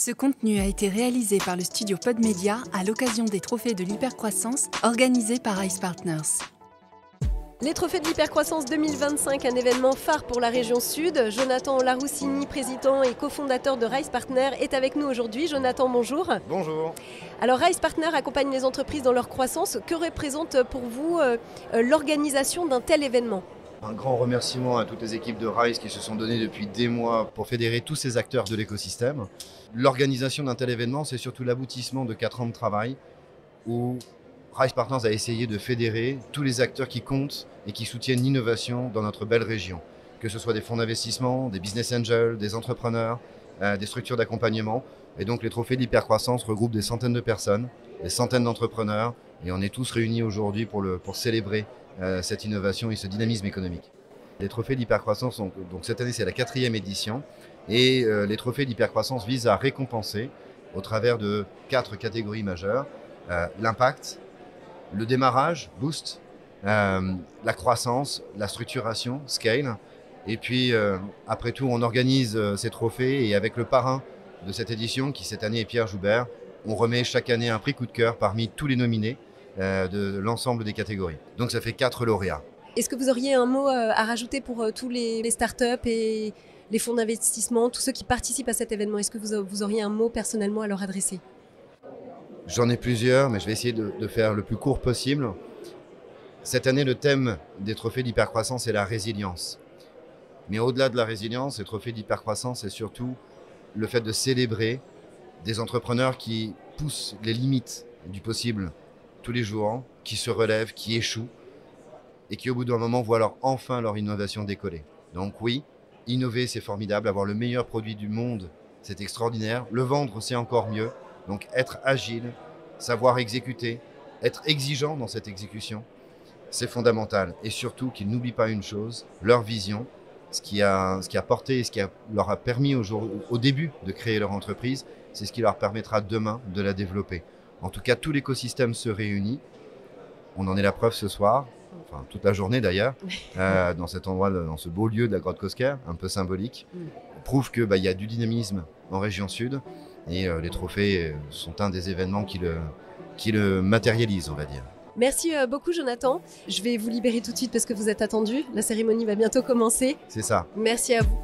Ce contenu a été réalisé par le studio Podmedia à l'occasion des Trophées de l'Hypercroissance organisés par Rise Partners. Les Trophées de l'Hypercroissance 2025, un événement phare pour la région Sud. Jonathan Laroussini, président et cofondateur de Rise Partners, est avec nous aujourd'hui. Jonathan, bonjour. Bonjour. Alors Rise Partners accompagne les entreprises dans leur croissance. Que représente pour vous l'organisation d'un tel événement ? Un grand remerciement à toutes les équipes de Rise qui se sont données depuis des mois pour fédérer tous ces acteurs de l'écosystème. L'organisation d'un tel événement, c'est surtout l'aboutissement de 4 ans de travail où Rise Partners a essayé de fédérer tous les acteurs qui comptent et qui soutiennent l'innovation dans notre belle région. Que ce soit des fonds d'investissement, des business angels, des entrepreneurs, des structures d'accompagnement. Et donc les Trophées de l'Hypercroissance regroupent des centaines de personnes, des centaines d'entrepreneurs. Et on est tous réunis aujourd'hui pour célébrer cette innovation et ce dynamisme économique. Les Trophées d'Hypercroissance, donc cette année c'est la 4e édition. Et les Trophées d'Hypercroissance visent à récompenser au travers de 4 catégories majeures. L'impact, le démarrage, boost, la croissance, la structuration, scale. Et puis, après tout, on organise ces trophées et avec le parrain de cette édition, qui cette année est Pierre Joubert, on remet chaque année un prix coup de cœur parmi tous les nominés de l'ensemble des catégories. Donc ça fait 4 lauréats. Est-ce que vous auriez un mot à rajouter pour tous les startups et les fonds d'investissement, tous ceux qui participent à cet événement? Est-ce que vous auriez un mot personnellement à leur adresser? J'en ai plusieurs, mais je vais essayer de faire le plus court possible. Cette année, le thème des Trophées d'Hypercroissance est la résilience. Mais au-delà de la résilience, les Trophées d'Hypercroissance, c'est surtout le fait de célébrer des entrepreneurs qui poussent les limites du possible tous les jours, qui se relèvent, qui échouent et qui au bout d'un moment voient enfin leur innovation décoller. Donc oui, innover c'est formidable, avoir le meilleur produit du monde c'est extraordinaire, le vendre c'est encore mieux. Donc être agile, savoir exécuter, être exigeant dans cette exécution, c'est fondamental. Et surtout qu'ils n'oublient pas une chose, leur vision, ce qui a porté et ce qui leur a permis au début de créer leur entreprise, c'est ce qui leur permettra demain de la développer. En tout cas, tout l'écosystème se réunit. On en est la preuve ce soir, enfin toute la journée d'ailleurs, dans cet endroit, dans ce beau lieu de la Grotte Cosquer, un peu symbolique. On prouve qu'il y a du dynamisme en région sud et les trophées sont un des événements qui le matérialisent, on va dire. Merci beaucoup Jonathan. Je vais vous libérer tout de suite parce que vous êtes attendu. La cérémonie va bientôt commencer. C'est ça. Merci à vous.